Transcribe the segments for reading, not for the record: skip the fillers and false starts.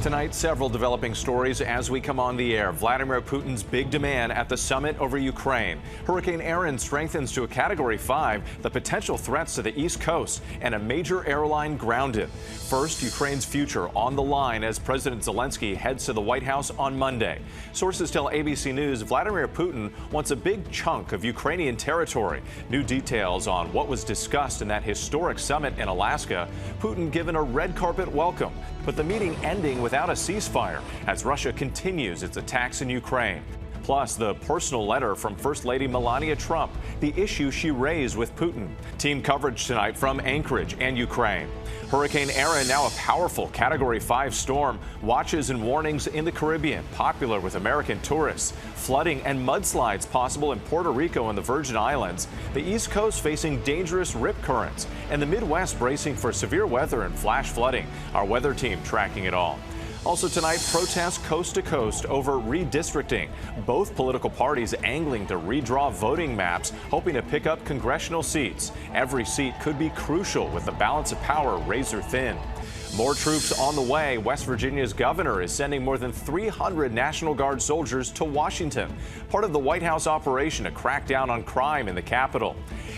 Tonight, several developing stories as we come on the air. Vladimir Putin's big demand at the summit over Ukraine. Hurricane Adan strengthens to a Category 5, the potential threats to the East Coast, and a major airline grounded. First, Ukraine's future on the line as President Zelenskyy heads to the White House on Monday. Sources tell ABC News Vladimir Putin wants a big chunk of Ukrainian territory. New details on what was discussed in that historic summit in Alaska. Putin given a red carpet welcome, but the meeting ending without a ceasefire as Russia continues its attacks in Ukraine. Plus, the personal letter from First Lady Melania Trump, the issue she raised with Putin. Team coverage tonight from Anchorage and Ukraine. Hurricane Adan, now a powerful Category 5 storm. Watches and warnings in the Caribbean, popular with American tourists. Flooding and mudslides possible in Puerto Rico and the Virgin Islands. The East Coast facing dangerous rip currents. And the Midwest bracing for severe weather and flash flooding. Our weather team tracking it all. Also tonight, protests coast to coast over redistricting. Both political parties angling to redraw voting maps, hoping to pick up congressional seats. Every seat could be crucial with the balance of power razor thin. More troops on the way. West Virginia's governor is sending more than 300 National Guard soldiers to Washington, part of the White House operation to crack down on crime in the capital.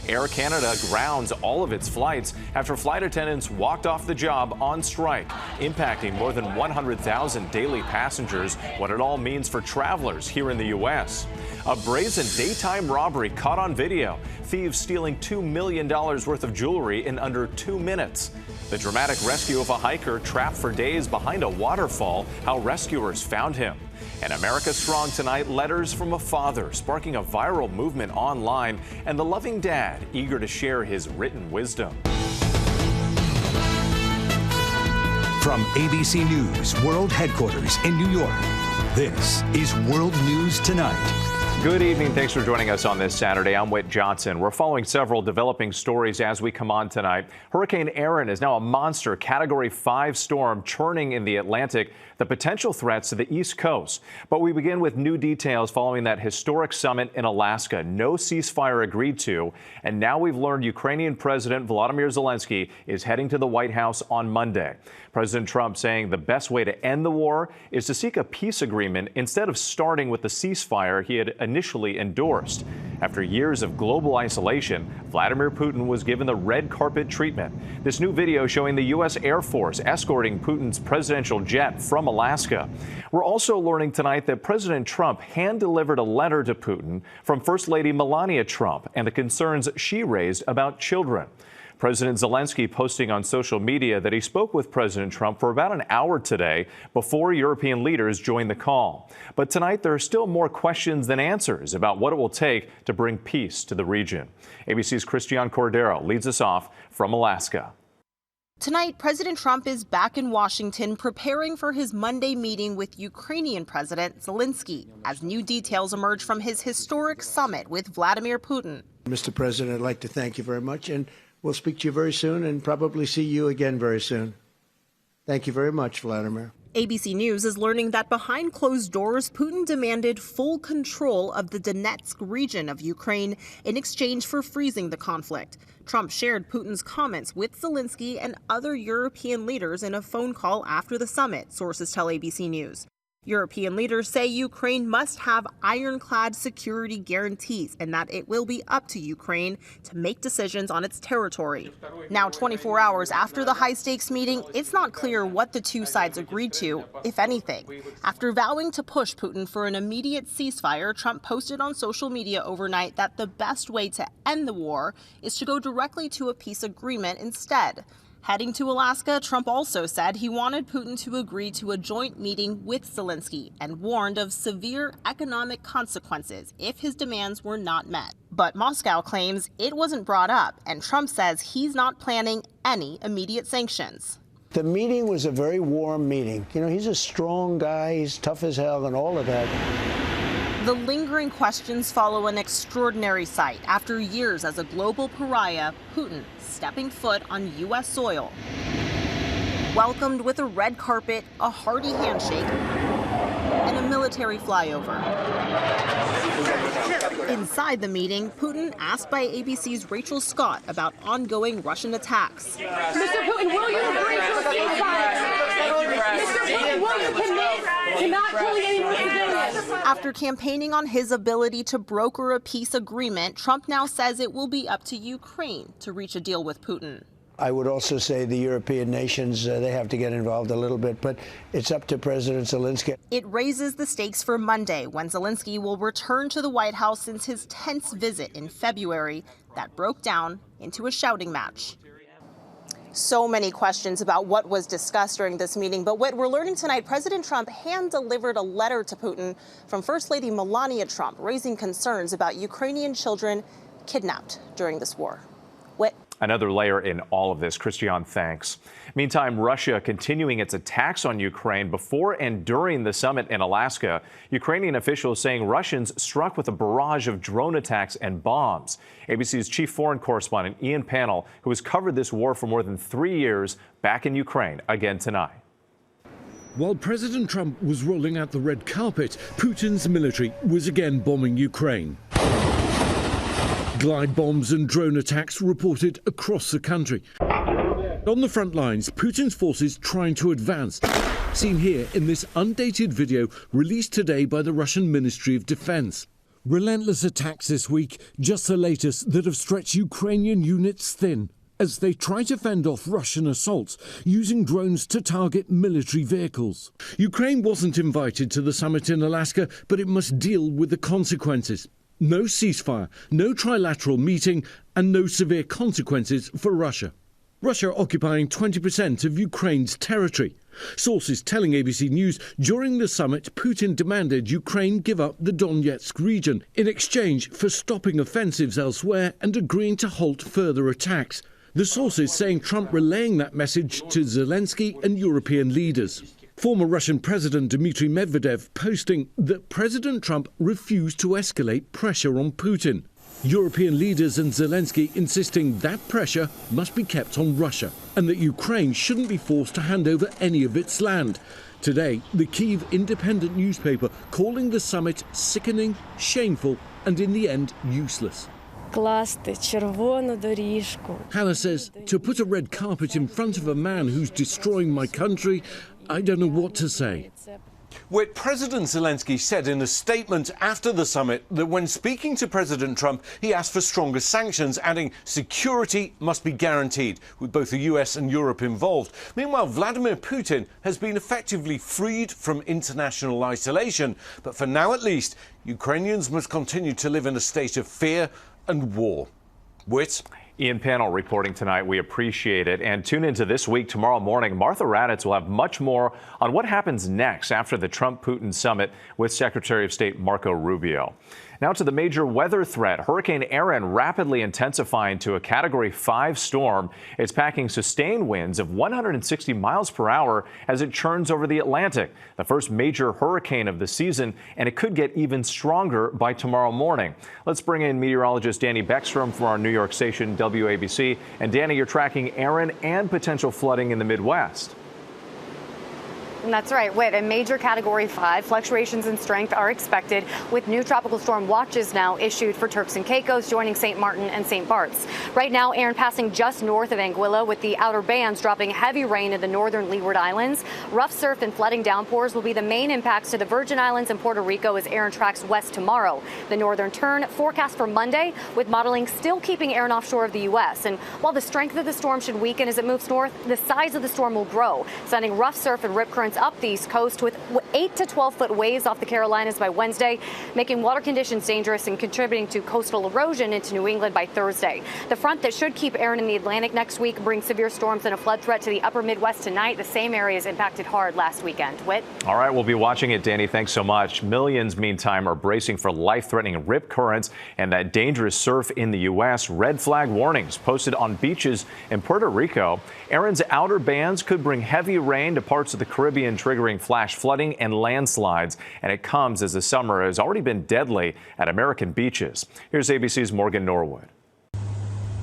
Air Canada grounds all of its flights after flight attendants walked off the job on strike, impacting more than 100,000 daily passengers, what it all means for travelers here in the U.S. A brazen daytime robbery caught on video. Thieves stealing $2 million worth of jewelry in under 2 minutes. The dramatic rescue of a hiker trapped for days behind a waterfall, how rescuers found him. And America Strong tonight, letters from a father sparking a viral movement online, and the loving dad eager to share his written wisdom. From ABC News World Headquarters in New York, this is World News Tonight. Good evening. Thanks for joining us on this Saturday. I'm Whit Johnson. We're following several developing stories as we come on tonight. Hurricane Adan is now a monster Category 5 storm churning in the Atlantic, the potential threats to the East Coast. But we begin with new details following that historic summit in Alaska. No ceasefire agreed to. And now we've learned Ukrainian President Valdimir Zelenskyy is heading to the White House on Monday. President Trump saying the best way to end the war is to seek a peace agreement instead of starting with the ceasefire he had initially endorsed. After years of global isolation, Vladimir Putin was given the red carpet treatment. This new video showing the U.S. Air Force escorting Putin's presidential jet from Alaska. We're also learning tonight that President Trump hand-delivered a letter to Putin from First Lady Melania Trump and the concerns she raised about children. President Zelenskyy posting on social media that he spoke with President Trump for about an hour today before European leaders joined the call. But tonight, there are still more questions than answers about what it will take to bring peace to the region. ABC's Christiane Cordero leads us off from Alaska. Tonight, President Trump is back in Washington preparing for his Monday meeting with Ukrainian President Zelenskyy as new details emerge from his historic summit with Vladimir Putin. Mr. President, I'd like to thank you very much, and we'll speak to you very soon and probably see you again very soon. Thank you very much, Vladimir. ABC News is learning that behind closed doors, Putin demanded full control of the Donetsk region of Ukraine in exchange for freezing the conflict. Trump shared Putin's comments with Zelenskyy and other European leaders in a phone call after the summit, sources tell ABC News. European leaders say Ukraine must have ironclad security guarantees and that it will be up to Ukraine to make decisions on its territory. Now, 24 hours after the high-stakes meeting, it's not clear what the two sides agreed to, if anything. After vowing to push Putin for an immediate ceasefire, Trump posted on social media overnight that the best way to end the war is to go directly to a peace agreement instead. Heading to Alaska, Trump also said he wanted Putin to agree to a joint meeting with Zelenskyy and warned of severe economic consequences if his demands were not met. But Moscow claims it wasn't brought up, and Trump says he's not planning any immediate sanctions. The meeting was a very warm meeting. You know, he's a strong guy, he's tough as hell and all of that. The lingering questions follow an extraordinary sight. After years as a global pariah, Putin stepping foot on U.S. soil. Welcomed with a red carpet, a hearty handshake, and a military flyover. Inside the meeting, Putin asked by ABC's Rachel Scott about ongoing Russian attacks. Mr. Putin, will you agree to a ceasefire? Mr. Putin, will to not killing any more civilians. After campaigning on his ability to broker a peace agreement, Trump now says it will be up to Ukraine to reach a deal with Putin. I would also say the European nations, they have to get involved a little bit, but it's up to President Zelenskyy. It raises the stakes for Monday, when Zelenskyy will return to the White House since his tense visit in February that broke down into a shouting match. So many questions about what was discussed during this meeting, but what we're learning tonight, President Trump hand-delivered a letter to Putin from First Lady Melania Trump, raising concerns about Ukrainian children kidnapped during this war. Whit. Another layer in all of this. Christiane, thanks. Meantime, Russia continuing its attacks on Ukraine before and during the summit in Alaska. Ukrainian officials saying Russians struck with a barrage of drone attacks and bombs. ABC's chief foreign correspondent Ian Pannel, who has covered this war for more than 3 years, back in Ukraine again tonight. While President Trump was rolling out the red carpet, Putin's military was again bombing Ukraine. Glide bombs and drone attacks reported across the country. On the front lines, Putin's forces trying to advance. Seen here in this undated video released today by the Russian Ministry of Defense. Relentless attacks this week, just the latest that have stretched Ukrainian units thin as they try to fend off Russian assaults using drones to target military vehicles. Ukraine wasn't invited to the summit in Alaska, but it must deal with the consequences. No ceasefire, no trilateral meeting, and no severe consequences for Russia. Russia occupying 20% of Ukraine's territory. Sources telling ABC News during the summit, Putin demanded Ukraine give up the Donetsk region in exchange for stopping offensives elsewhere and agreeing to halt further attacks. The sources saying Trump relaying that message to Zelenskyy and European leaders. Former Russian President Dmitry Medvedev posting that President Trump refused to escalate pressure on Putin. European leaders and Zelenskyy insisting that pressure must be kept on Russia and that Ukraine shouldn't be forced to hand over any of its land. Today, the Kyiv Independent newspaper calling the summit sickening, shameful, and in the end, useless. Hannah says, to put a red carpet in front of a man who's destroying my country, I don't know what to say. Whit, President Zelenskyy said in a statement after the summit that when speaking to President Trump, he asked for stronger sanctions, adding security must be guaranteed, with both the US and Europe involved. Meanwhile, Vladimir Putin has been effectively freed from international isolation. But for now, at least, Ukrainians must continue to live in a state of fear and war. Whit? Ian Pannel reporting tonight. We appreciate it. And tune into This Week tomorrow morning. Martha Raddatz will have much more on what happens next after the Trump-Putin summit with Secretary of State Marco Rubio. Now to the major weather threat. Hurricane Adan rapidly intensifying to a Category 5 storm. It's packing sustained winds of 160 miles per hour as it churns over the Atlantic. The first major hurricane of the season, and it could get even stronger by tomorrow morning. Let's bring in meteorologist Danny Beckstrom from our New York station, WABC. And Danny, you're tracking Adan and potential flooding in the Midwest. That's right, Whit. A major Category 5. Fluctuations in strength are expected, with new tropical storm watches now issued for Turks and Caicos, joining St. Martin and St. Bart's. Right now, Adan passing just north of Anguilla, with the outer bands dropping heavy rain in the northern Leeward Islands. Rough surf and flooding downpours will be the main impacts to the Virgin Islands and Puerto Rico as Adan tracks west tomorrow. The northern turn forecast for Monday, with modeling still keeping Adan offshore of the U.S. And while the strength of the storm should weaken as it moves north, the size of the storm will grow, sending rough surf and rip currents up the East Coast with 8 to 12-foot waves off the Carolinas by Wednesday, making water conditions dangerous and contributing to coastal erosion into New England by Thursday. The front that should keep Adan in the Atlantic next week brings severe storms and a flood threat to the upper Midwest tonight. The same areas impacted hard last weekend. Whit? All right, we'll be watching it, Danny. Thanks so much. Millions, meantime, are bracing for life-threatening rip currents and that dangerous surf in the U.S. Red flag warnings posted on beaches in Puerto Rico. Adan's outer bands could bring heavy rain to parts of the Caribbean, triggering flash flooding and landslides. And it comes as the summer has already been deadly at American beaches. Here's ABC's Morgan Norwood.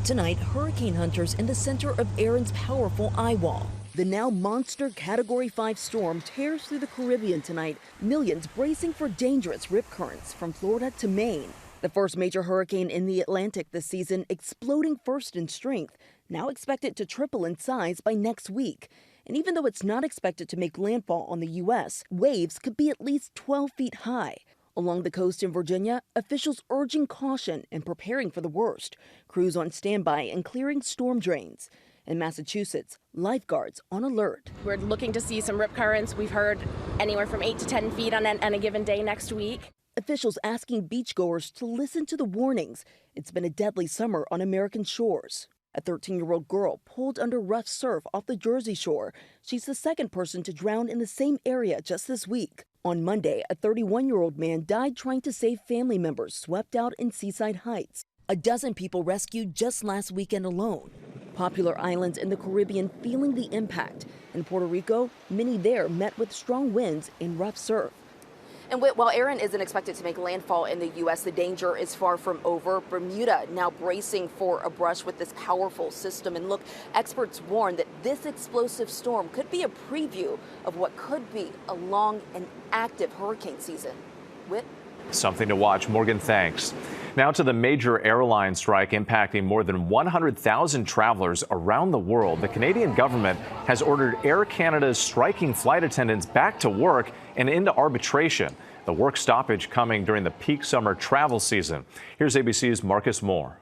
Tonight, hurricane hunters in the center of Adan's powerful eye wall. The now monster Category 5 storm tears through the Caribbean tonight, millions bracing for dangerous rip currents from Florida to Maine. The first major hurricane in the Atlantic this season, exploding first in strength, now expected to triple in size by next week. And even though it's not expected to make landfall on the U.S., waves could be at least 12 feet high. Along the coast in Virginia, officials urging caution and preparing for the worst. Crews on standby and clearing storm drains. In Massachusetts, lifeguards on alert. We're looking to see some rip currents. We've heard anywhere from 8 to 10 feet on a given day next week. Officials asking beachgoers to listen to the warnings. It's been a deadly summer on American shores. A 13-year-old girl pulled under rough surf off the Jersey Shore. She's the second person to drown in the same area just this week. On Monday, a 31-year-old man died trying to save family members swept out in Seaside Heights. A dozen people rescued just last weekend alone. Popular islands in the Caribbean feeling the impact. In Puerto Rico, many there met with strong winds and rough surf. And while Erin isn't expected to make landfall in the U.S., the danger is far from over. Bermuda now bracing for a brush with this powerful system. And look, experts warn that this explosive storm could be a preview of what could be a long and active hurricane season. Whit? Something to watch. Morgan, thanks. Now to the major airline strike impacting more than 100,000 travelers around the world. The Canadian government has ordered Air Canada's striking flight attendants back to work and into arbitration. The work stoppage coming during the peak summer travel season. Here's ABC's Marcus Moore.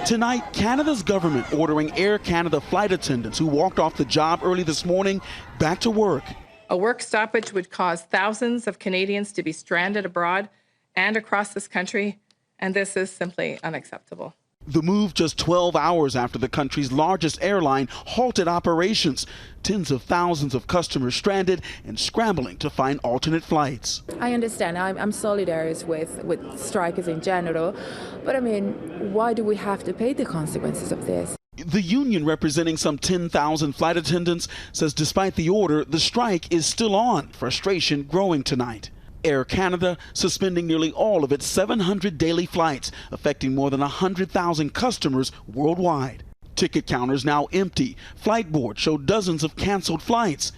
Tonight, Canada's government ordering Air Canada flight attendants who walked off the job early this morning back to work. A work stoppage would cause thousands of Canadians to be stranded abroad and across this country, and this is simply unacceptable. The move just 12 hours after the country's largest airline halted operations. Tens of thousands of customers stranded and scrambling to find alternate flights. I understand. I'm solidarious with strikers in general, but I mean, why do we have to pay the consequences of this? The union, representing some 10,000 flight attendants, says despite the order, the strike is still on. Frustration growing tonight. Air Canada suspending nearly all of its 700 daily flights, affecting more than 100,000 customers worldwide. Ticket counters now empty. Flight boards show dozens of canceled flights.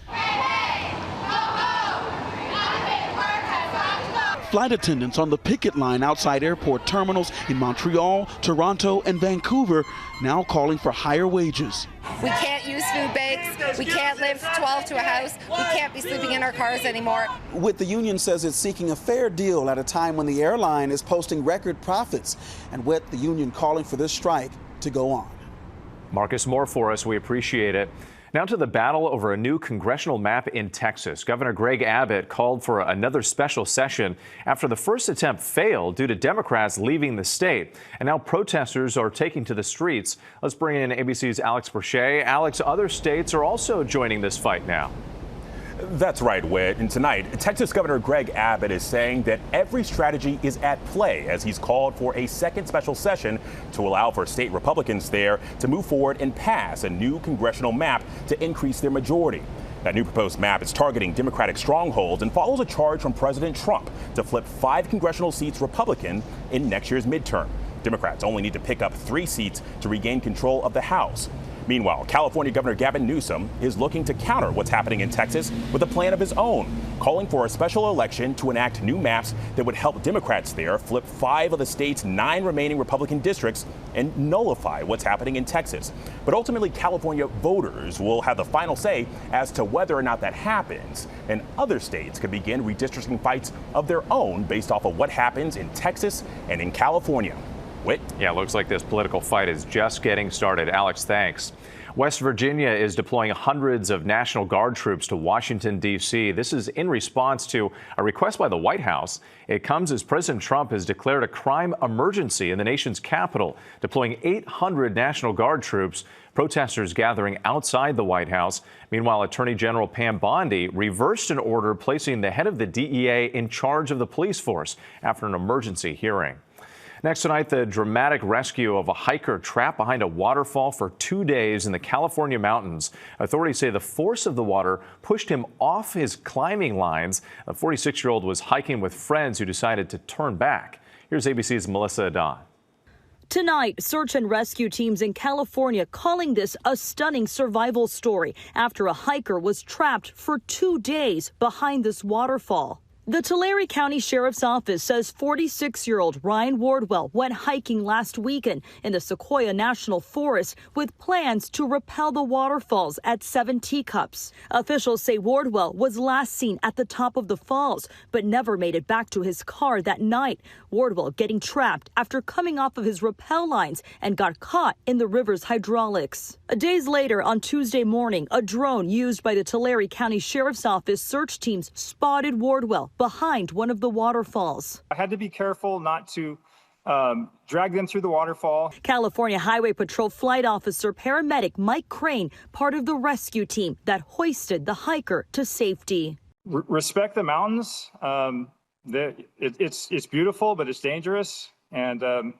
Flight attendants on the picket line outside airport terminals in Montreal, Toronto, and Vancouver now calling for higher wages. We can't use food bags. We can't live 12 to a house. We can't be sleeping in our cars anymore. Whit, the union says it's seeking a fair deal at a time when the airline is posting record profits. And Whit, the union calling for this strike to go on. Marcus Moore for us. We appreciate it. Now to the battle over a new congressional map in Texas. Governor Greg Abbott called for another special session after the first attempt failed due to Democrats leaving the state. And now protesters are taking to the streets. Let's bring in ABC's Alex Brochet. Alex, other states are also joining this fight now. That's right, Whit. And tonight, Texas Governor Greg Abbott is saying that every strategy is at play as he's called for a second special session to allow for state Republicans there to move forward and pass a new congressional map to increase their majority. That new proposed map is targeting Democratic strongholds and follows a charge from President Trump to flip 5 congressional seats Republican in next year's midterm. Democrats only need to pick up 3 seats to regain control of the House. Meanwhile, California Governor Gavin Newsom is looking to counter what's happening in Texas with a plan of his own, calling for a special election to enact new maps that would help Democrats there flip 5 of the state's 9 remaining Republican districts and nullify what's happening in Texas. But ultimately, California voters will have the final say as to whether or not that happens. And other states could begin redistricting fights of their own based off of what happens in Texas and in California. Whit? Yeah, looks like this political fight is just getting started. Alex, thanks. West Virginia is deploying hundreds of National Guard troops to Washington, D.C. This is in response to a request by the White House. It comes as President Trump has declared a crime emergency in the nation's capital, deploying 800 National Guard troops, protesters gathering outside the White House. Meanwhile, Attorney General Pam Bondi reversed an order placing the head of the DEA in charge of the police force after an emergency hearing. Next tonight, the dramatic rescue of a hiker trapped behind a waterfall for 2 days in the California mountains. Authorities say the force of the water pushed him off his climbing lines. The 46-year-old was hiking with friends who decided to turn back. Here's ABC's Melissa Adan. Tonight, search and rescue teams in California calling this a stunning survival story after a hiker was trapped for 2 days behind this waterfall. The Tulare County Sheriff's Office says 46-year-old Ryan Wardwell went hiking last weekend in the Sequoia National Forest with plans to rappel the waterfalls at 7 Teacups. Officials say Wardwell was last seen at the top of the falls, but never made it back to his car that night. Wardwell getting trapped after coming off of his rappel lines and got caught in the river's hydraulics. Days later, on Tuesday morning, a drone used by the Tulare County Sheriff's Office search teams spotted Wardwell behind one of the waterfalls. I had to be careful not to drag them through the waterfall. California Highway Patrol Flight Officer paramedic Mike Crane, part of the rescue team that hoisted the hiker to safety. Respect the mountains. It's beautiful, but it's dangerous, and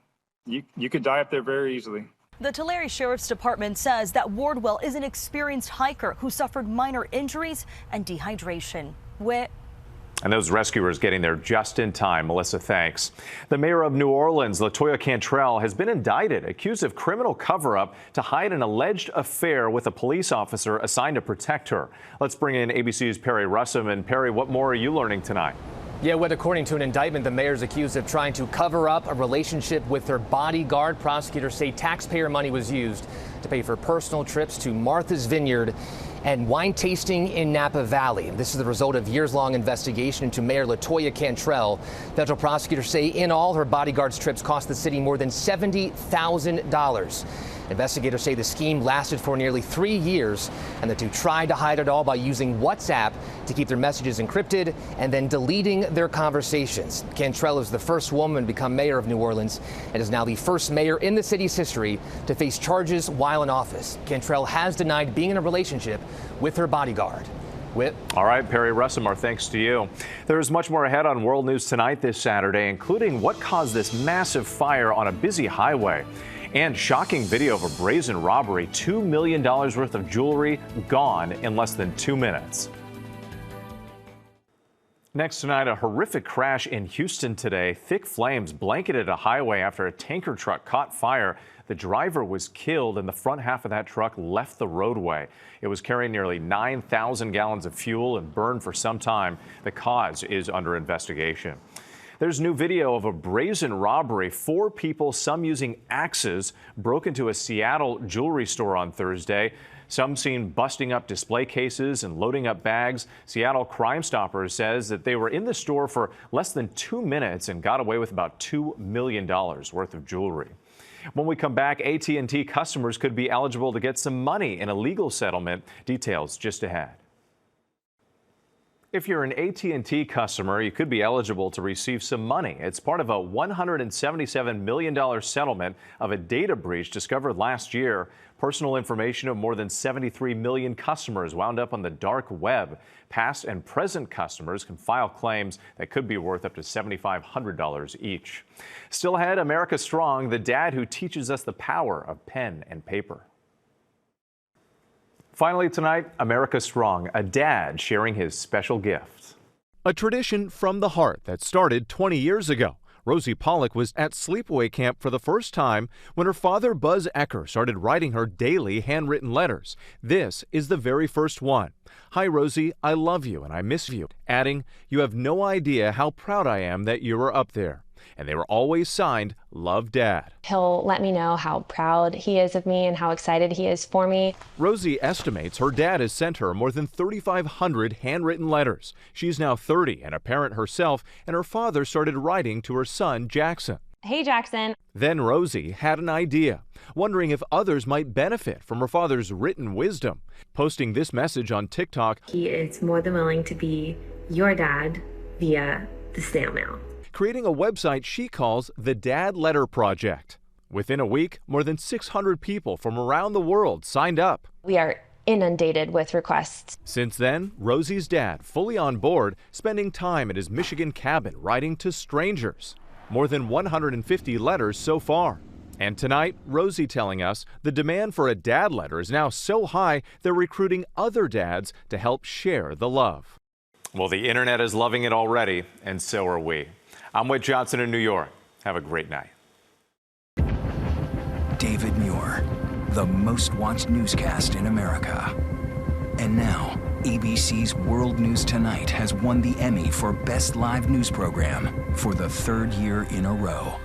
you could die up there very easily. The Tulare Sheriff's Department says that Wardwell is an experienced hiker who suffered minor injuries and dehydration. And those rescuers getting there just in time. Melissa, thanks. The mayor of New Orleans, LaToya Cantrell, has been indicted, accused of criminal cover-up to hide an alleged affair with a police officer assigned to protect her. Let's bring in ABC's Perry Russum. And Perry, what more are you learning tonight? Yeah, Whit, according to an indictment, the mayor's accused of trying to cover up a relationship with her bodyguard. Prosecutors say taxpayer money was used to pay for personal trips to Martha's Vineyard and wine tasting in Napa Valley. This is the result of years-long investigation into Mayor LaToya Cantrell. Federal prosecutors say in all, her bodyguard's trips cost the city more than $70,000. Investigators say the scheme lasted for nearly 3 years, and the two tried to hide it all by using WhatsApp to keep their messages encrypted and then deleting their conversations. Cantrell is the first woman to become mayor of New Orleans and is now the first mayor in the city's history to face charges while in office. Cantrell has denied being in a relationship with her bodyguard. Whit. All right, Perry Russum, our thanks to you. There's much more ahead on World News Tonight this Saturday, including what caused this massive fire on a busy highway. And shocking video of a brazen robbery, $2 million worth of jewelry gone in less than 2 minutes. Next tonight, a horrific crash in Houston today. Thick flames blanketed a highway after a tanker truck caught fire. The driver was killed and the front half of that truck left the roadway. It was carrying nearly 9,000 gallons of fuel and burned for some time. The cause is under investigation. There's new video of a brazen robbery. 4 people, some using axes, broke into a Seattle jewelry store on Thursday. Some seen busting up display cases and loading up bags. Seattle Crime Stoppers says that they were in the store for less than 2 minutes and got away with about $2 million worth of jewelry. When we come back, AT&T customers could be eligible to get some money in a legal settlement. Details just ahead. If you're an AT&T customer, you could be eligible to receive some money. It's part of a $177 million settlement of a data breach discovered last year. Personal information of more than 73 million customers wound up on the dark web. Past and present customers can file claims that could be worth up to $7,500 each. Still ahead, America Strong, the dad who teaches us the power of pen and paper. Finally tonight, America Strong, a dad sharing his special gift. A tradition from the heart that started 20 years ago. Rosie Paulik was at sleepaway camp for the first time when her father, Buzz Ecker, started writing her daily handwritten letters. This is the very first one. "Hi, Rosie, I love you and I miss you." Adding, "You have no idea how proud I am that you are up there." And they were always signed, "Love, Dad." He'll let me know how proud he is of me and how excited he is for me. Rosie estimates her dad has sent her more than 3,500 handwritten letters. She's now 30 and a parent herself, and her father started writing to her son, Jackson. "Hey, Jackson." Then Rosie had an idea, wondering if others might benefit from her father's written wisdom. Posting this message on TikTok, "He is more than willing to be your dad via the snail mail." Creating a website she calls the Dad Letter Project. Within a week, more than 600 people from around the world signed up. We are inundated with requests. Since then, Rosie's dad, fully on board, spending time at his Michigan cabin writing to strangers. More than 150 letters so far. And tonight, Rosie telling us the demand for a dad letter is now so high they're recruiting other dads to help share the love. Well, the internet is loving it already, and so are we. I'm Whit Johnson in New York. Have a great night. David Muir, the most watched newscast in America. And now, ABC's World News Tonight has won the Emmy for Best Live News Program for the third year in a row.